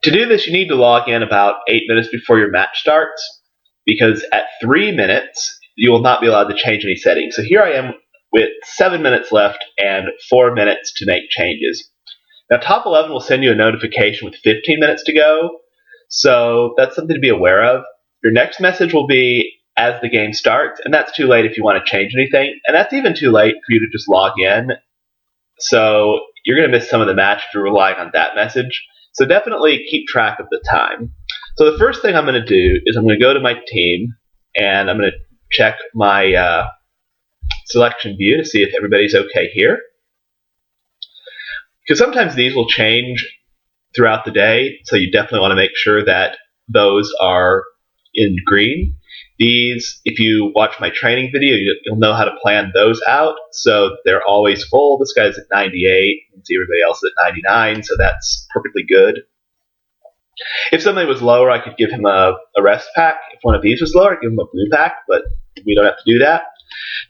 To do this, you need to log in about 8 minutes before your match starts, because at 3 minutes, you will not be allowed to change any settings. So here I am with 7 minutes left and 4 minutes to make changes. Now, Top 11 will send you a notification with 15 minutes to go, so that's something to be aware of. Your next message will be as the game starts, and that's too late if you want to change anything, and that's even too late for you to just log in. So you're going to miss some of the match if you're relying on that message. So definitely keep track of the time. So the first thing I'm going to do is I'm going to go to my team, and I'm going to check my selection view to see if everybody's okay here. Because sometimes these will change throughout the day, so you definitely want to make sure that those are in green. These, if you watch my training video, you'll know how to plan those out, so they're always full. This guy's at 98, you can see everybody else is at 99, so that's perfectly good. If something was lower, I could give him a rest pack. If one of these was lower, I'd give him a blue pack, but we don't have to do that.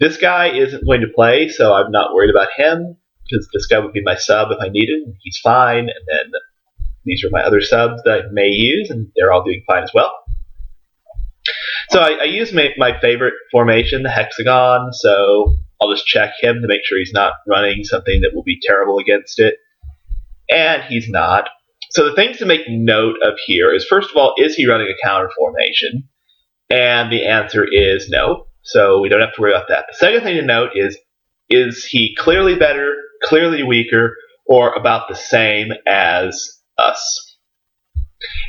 This guy isn't going to play, so I'm not worried about him, because this guy would be my sub if I needed, and he's fine, and then these are my other subs that I may use, and they're all doing fine as well. So I use my favorite formation, the hexagon, so I'll just check him to make sure he's not running something that will be terrible against it. And he's not. So the things to make note of here is, first of all, is he running a counter formation? And the answer is no, so we don't have to worry about that. The second thing to note is he clearly better, clearly weaker, or about the same as us?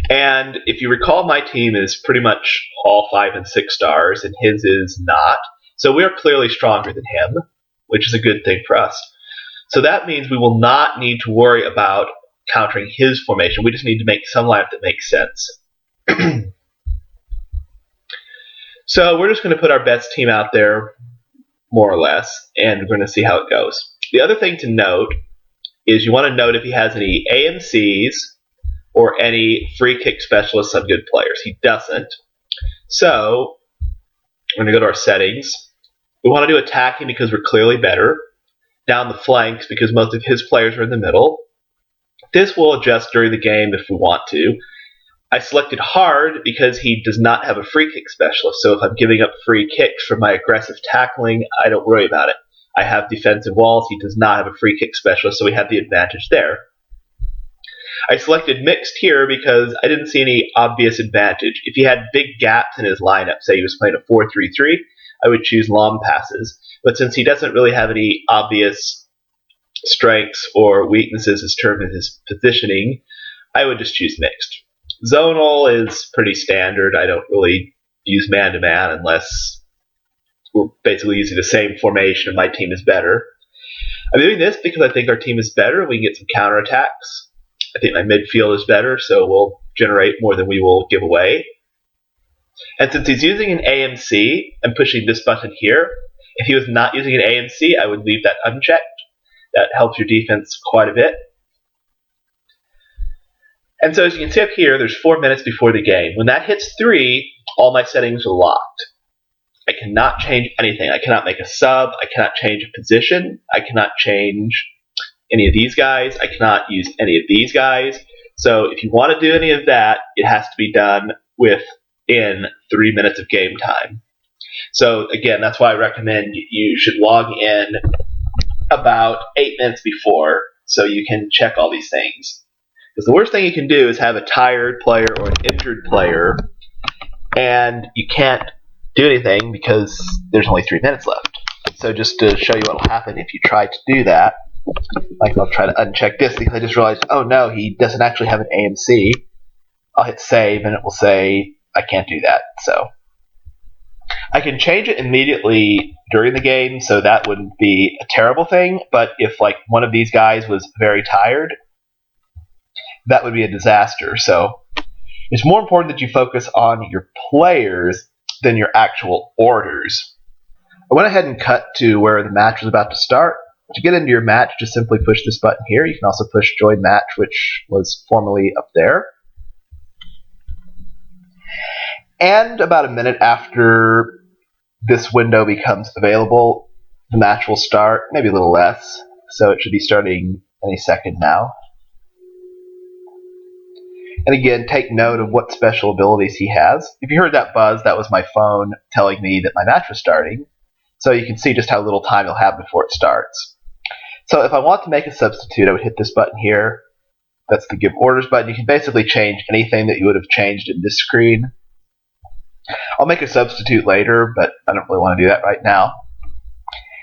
And if you recall, my team is pretty much all 5 and 6 stars, and his is not. So we're clearly stronger than him, which is a good thing for us. So that means we will not need to worry about countering his formation. We just need to make some lineup that makes sense. So we're just going to put our best team out there, more or less, and we're going to see how it goes. The other thing to note is you want to note if he has any AMCs or any free kick specialists on good players. He doesn't. So we're going to go to our settings. We want to do attacking because we're clearly better. Down the flanks because most of his players are in the middle. This will adjust during the game if we want to. I selected hard because he does not have a free kick specialist. So if I'm giving up free kicks for my aggressive tackling, I don't worry about it. I have defensive walls. He does not have a free kick specialist, so we have the advantage there. I selected mixed here because I didn't see any obvious advantage. If he had big gaps in his lineup, say he was playing a 4-3-3, I would choose long passes. But since he doesn't really have any obvious strengths or weaknesses as termed in his positioning, I would just choose mixed. Zonal is pretty standard. I don't really use man-to-man unless we're basically using the same formation and my team is better. I'm doing this because I think our team is better. We can get some counterattacks. I think my midfield is better, so we'll generate more than we will give away. And since he's using an AMC, I'm pushing this button here. If he was not using an AMC, I would leave that unchecked. That helps your defense quite a bit. And so as you can see up here, there's 4 minutes before the game. When that hits 3, all my settings are locked. I cannot change anything. I cannot make a sub. I cannot change a position. I cannot change any of these guys. I cannot use any of these guys. So if you want to do any of that, it has to be done within 3 minutes of game time. So again, that's why I recommend you should log in about 8 minutes before so you can check all these things. Because the worst thing you can do is have a tired player or an injured player and you can't do anything because there's only 3 minutes left. So just to show you what will happen if you try to do that, like I'll try to uncheck this because I just realized, oh no, he doesn't actually have an AMC. I'll hit save and it will say I can't do that. So I can change it immediately during the game, so that wouldn't be a terrible thing, but if like one of these guys was very tired, that would be a disaster. So it's more important that you focus on your players than your actual orders. I went ahead and cut to where the match was about to start. To get into your match, just simply push this button here. You can also push join match, which was formerly up there. And about a minute after this window becomes available, the match will start, maybe a little less. So it should be starting any second now. And again, take note of what special abilities he has. If you heard that buzz, that was my phone telling me that my match was starting. So you can see just how little time you'll have before it starts. So if I want to make a substitute, I would hit this button here. That's the Give Orders button. You can basically change anything that you would have changed in this screen. I'll make a substitute later, but I don't really want to do that right now.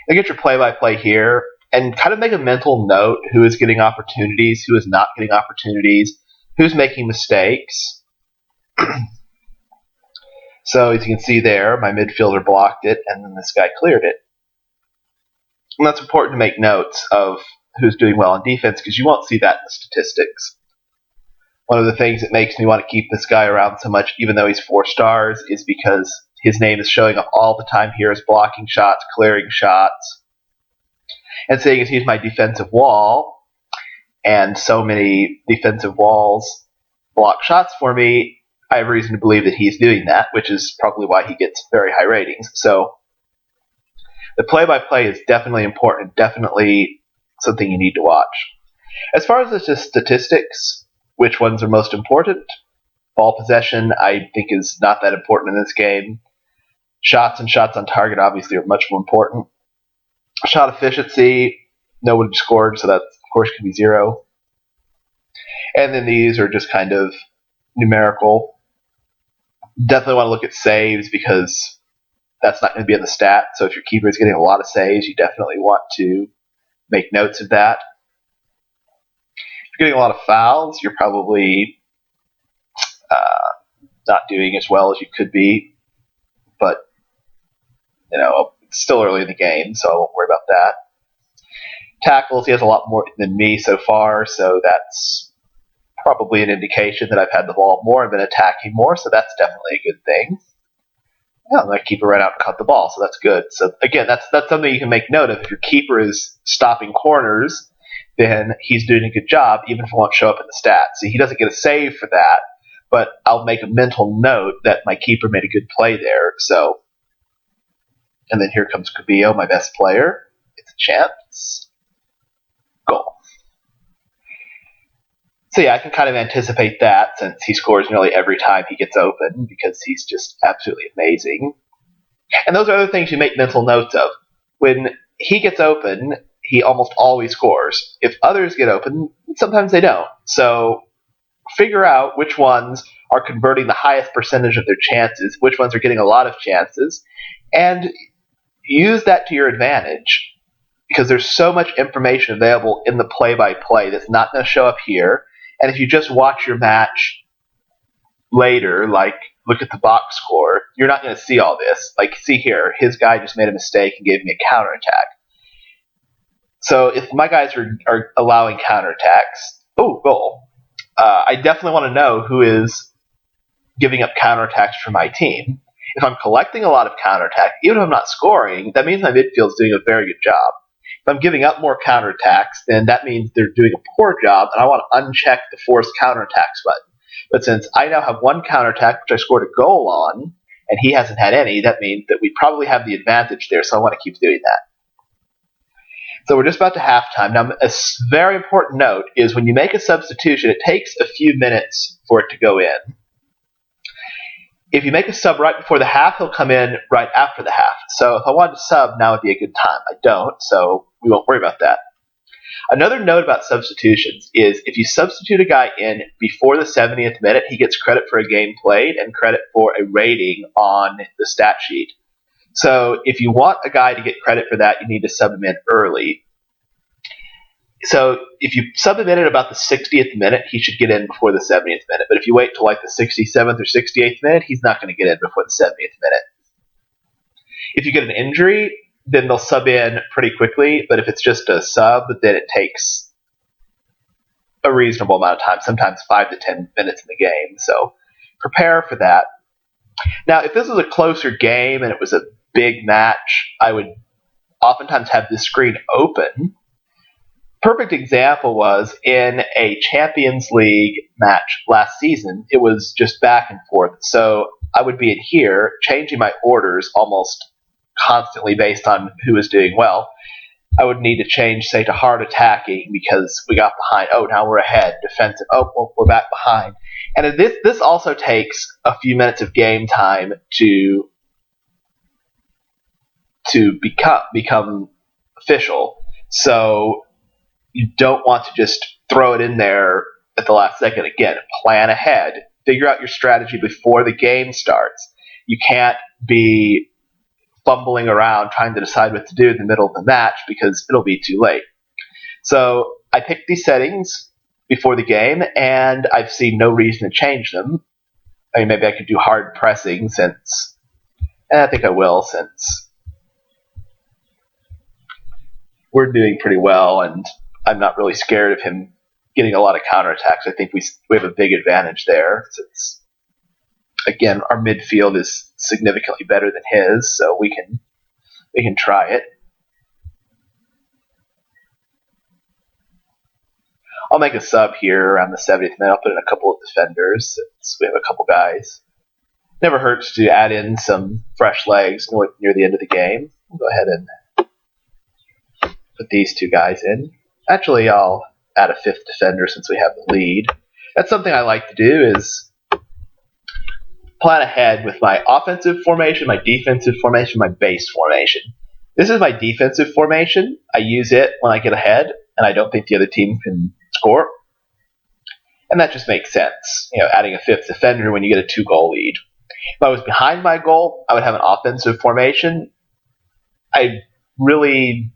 You get your play-by-play here, and kind of make a mental note who is getting opportunities, who is not getting opportunities, who's making mistakes. So as you can see there, my midfielder blocked it, and then this guy cleared it. And that's important to make notes of who's doing well on defense, because you won't see that in the statistics. One of the things that makes me want to keep this guy around so much, even though he's 4 stars, is because his name is showing up all the time here as blocking shots, clearing shots. And seeing as he's my defensive wall, and so many defensive walls block shots for me, I have reason to believe that he's doing that, which is probably why he gets very high ratings. So the play-by-play is definitely important, definitely something you need to watch. As far as the statistics, which ones are most important? Ball possession, I think, is not that important in this game. Shots and shots on target, obviously, are much more important. Shot efficiency, no one scored, so that, of course, can be 0. And then these are just kind of numerical. Definitely want to look at saves, because that's not going to be in the stat. So if your keeper is getting a lot of saves, you definitely want to make notes of that. If you're getting a lot of fouls, you're probably not doing as well as you could be. But, it's still early in the game, so I won't worry about that. Tackles, he has a lot more than me so far, so that's probably an indication that I've had the ball more and been attacking more, so that's definitely a good thing. Yeah, I'm going to keep it right out and cut the ball, so that's good. So again, that's something you can make note of. If your keeper is stopping corners, then he's doing a good job, even if it won't show up in the stats. See, he doesn't get a save for that, but I'll make a mental note that my keeper made a good play there. So, and then here comes Cabillo, my best player. It's a chance. Goal. So yeah, I can kind of anticipate that, since he scores nearly every time he gets open, because he's just absolutely amazing. And those are other things you make mental notes of. When he gets open, he almost always scores. If others get open, sometimes they don't. So figure out which ones are converting the highest percentage of their chances, which ones are getting a lot of chances, and use that to your advantage, because there's so much information available in the play-by-play that's not going to show up here. And if you just watch your match later, like look at the box score, you're not going to see all this. Like, see here, his guy just made a mistake and gave me a counterattack. So if my guys are allowing counterattacks, goal. I definitely want to know who is giving up counterattacks for my team. If I'm collecting a lot of counterattacks, even if I'm not scoring, that means my midfield is doing a very good job. If I'm giving up more counterattacks, then that means they're doing a poor job, and I want to uncheck the forced counterattacks button. But since I now have one counterattack, which I scored a goal on, and he hasn't had any, that means that we probably have the advantage there, so I want to keep doing that. So we're just about to halftime. Now, a very important note is when you make a substitution, it takes a few minutes for it to go in. If you make a sub right before the half, he'll come in right after the half. So if I wanted to sub, now would be a good time. I don't, so we won't worry about that. Another note about substitutions is if you substitute a guy in before the 70th minute, he gets credit for a game played and credit for a rating on the stat sheet. So if you want a guy to get credit for that, you need to sub him in early. So if you sub him in at about the 60th minute, he should get in before the 70th minute. But if you wait till like the 67th or 68th minute, he's not going to get in before the 70th minute. If you get an injury, then they'll sub in pretty quickly. But if it's just a sub, then it takes a reasonable amount of time, sometimes 5 to 10 minutes in the game. So prepare for that. Now, if this was a closer game and it was a big match, I would oftentimes have this screen open. Perfect example was in a Champions League match last season. It was just back and forth. So I would be in here changing my orders almost constantly based on who was doing well. I would need to change, say, to hard attacking because we got behind. Oh, now we're ahead. Defensive. Oh, well, we're back behind. And this also takes a few minutes of game time to become official. So you don't want to just throw it in there at the last second. Again, plan ahead. Figure out your strategy before the game starts. You can't be fumbling around trying to decide what to do in the middle of the match because it'll be too late. So I picked these settings before the game, and I've seen no reason to change them. I mean, maybe I could do hard pressing since... I think I will, since we're doing pretty well, and I'm not really scared of him getting a lot of counterattacks. I think we have a big advantage there, since, again, our midfield is significantly better than his, so we can try it. I'll make a sub here around the 70th minute. I'll put in a couple of defenders, since we have a couple guys. Never hurts to add in some fresh legs near the end of the game. I'll go ahead and put these two guys in. Actually, I'll add a fifth defender since we have the lead. That's something I like to do, is plan ahead with my offensive formation, my defensive formation, my base formation. This is my defensive formation. I use it when I get ahead, and I don't think the other team can score. And that just makes sense, adding a fifth defender when you get a 2-goal lead. If I was behind my goal, I would have an offensive formation. I really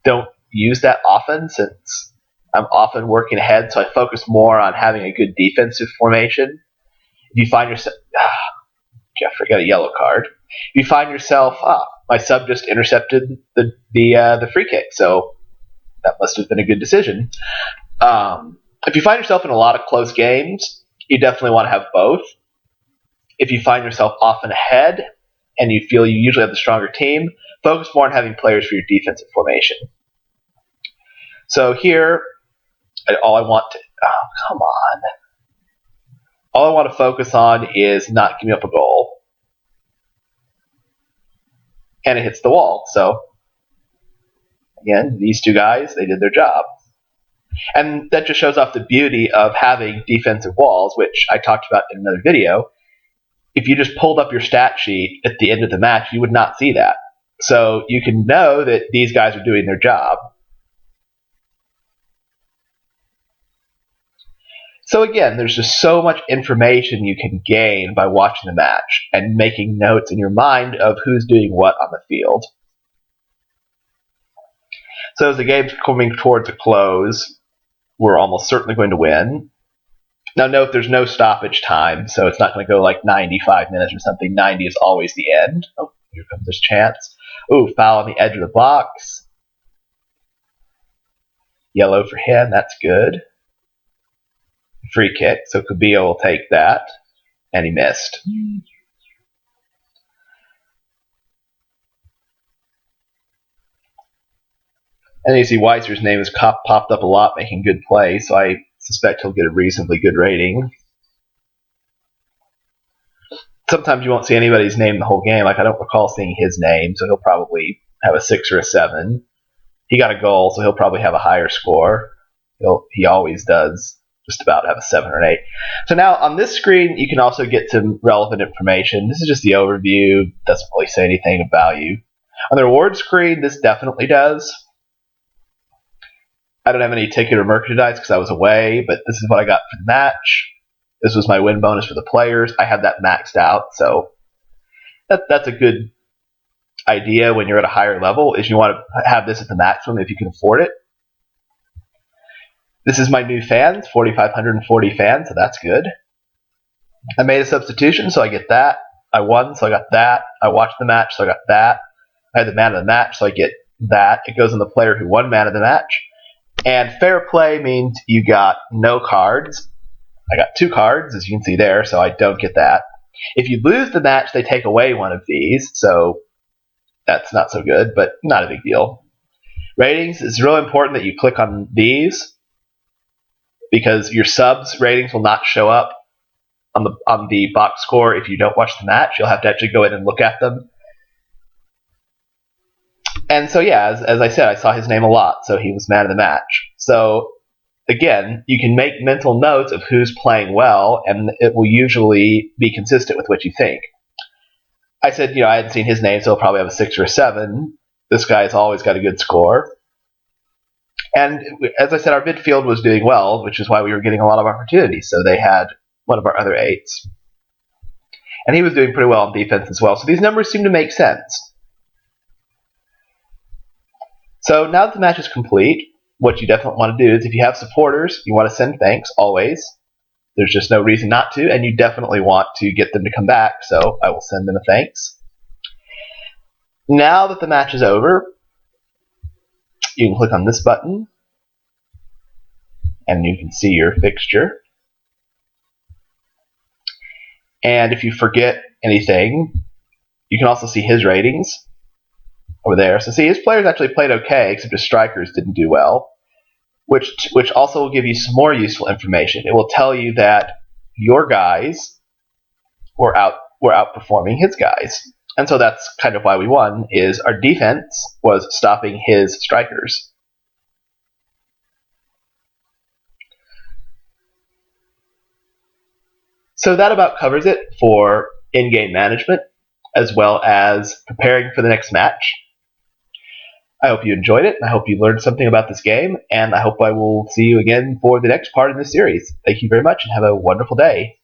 don't use that often since I'm often working ahead, so I focus more on having a good defensive formation. If you find yourself... Jeff, I got a yellow card. If you find yourself... my sub just intercepted the free kick, so that must have been a good decision. If you find yourself in a lot of close games, you definitely want to have both. If you find yourself often ahead and you feel you usually have the stronger team, focus more on having players for your defensive formation. So here, all I want to focus on is not giving up a goal. And it hits the wall. So, again, these two guys, they did their job. And that just shows off the beauty of having defensive walls, which I talked about in another video. If you just pulled up your stat sheet at the end of the match, you would not see that. So you can know that these guys are doing their job. So again, there's just so much information you can gain by watching the match and making notes in your mind of who's doing what on the field. So as the game's coming towards a close, we're almost certainly going to win. Now note there's no stoppage time, so it's not going to go like 95 minutes or something. 90 is always the end. Oh, here comes this chance. Ooh, foul on the edge of the box. Yellow for him, that's good. Free kick, so Cabillo will take that. And he missed. And you see Weiser's name has popped up a lot, making good plays, so I suspect he'll get a reasonably good rating. Sometimes you won't see anybody's name the whole game. Like, I don't recall seeing his name, so he'll probably have a 6 or a 7. He got a goal, so he'll probably have a higher score. He always does just about have a 7 or an 8. So now on this screen, you can also get some relevant information. This is just the overview. Doesn't really say anything of value. On the reward screen, this definitely does. I don't have any ticket or merchandise because I was away, but this is what I got for the match. This was my win bonus for the players. I had that maxed out, so that's a good idea when you're at a higher level, is you want to have this at the maximum if you can afford it. This is my new fans, 4,540 fans, so that's good. I made a substitution, so I get that. I won, so I got that. I watched the match, so I got that. I had the man of the match, so I get that. It goes on the player who won man of the match. And fair play means you got no cards. I got 2 cards, as you can see there, so I don't get that. If you lose the match, they take away one of these, so that's not so good, but not a big deal. Ratings, it's really important that you click on these because your subs ratings will not show up on the box score if you don't watch the match. You'll have to actually go in and look at them. And so, yeah, as I said, I saw his name a lot, so he was man of the match. So, again, you can make mental notes of who's playing well, and it will usually be consistent with what you think. I said, I hadn't seen his name, so he'll probably have a 6 or a 7. This guy's always got a good score. And as I said, our midfield was doing well, which is why we were getting a lot of opportunities. So they had one of our other 8s. And he was doing pretty well on defense as well. So these numbers seem to make sense. So now that the match is complete, what you definitely want to do is if you have supporters, you want to send thanks always. There's just no reason not to, and you definitely want to get them to come back, so I will send them a thanks. Now that the match is over, you can click on this button, and you can see your fixture. And if you forget anything, you can also see his ratings over there. So see, his players actually played okay, except his strikers didn't do well, which also will give you some more useful information. It will tell you that your guys were outperforming his guys. And so that's kind of why we won, is our defense was stopping his strikers. So that about covers it for in-game management, as well as preparing for the next match. I hope you enjoyed it, and I hope you learned something about this game, and I hope I will see you again for the next part in this series. Thank you very much, and have a wonderful day.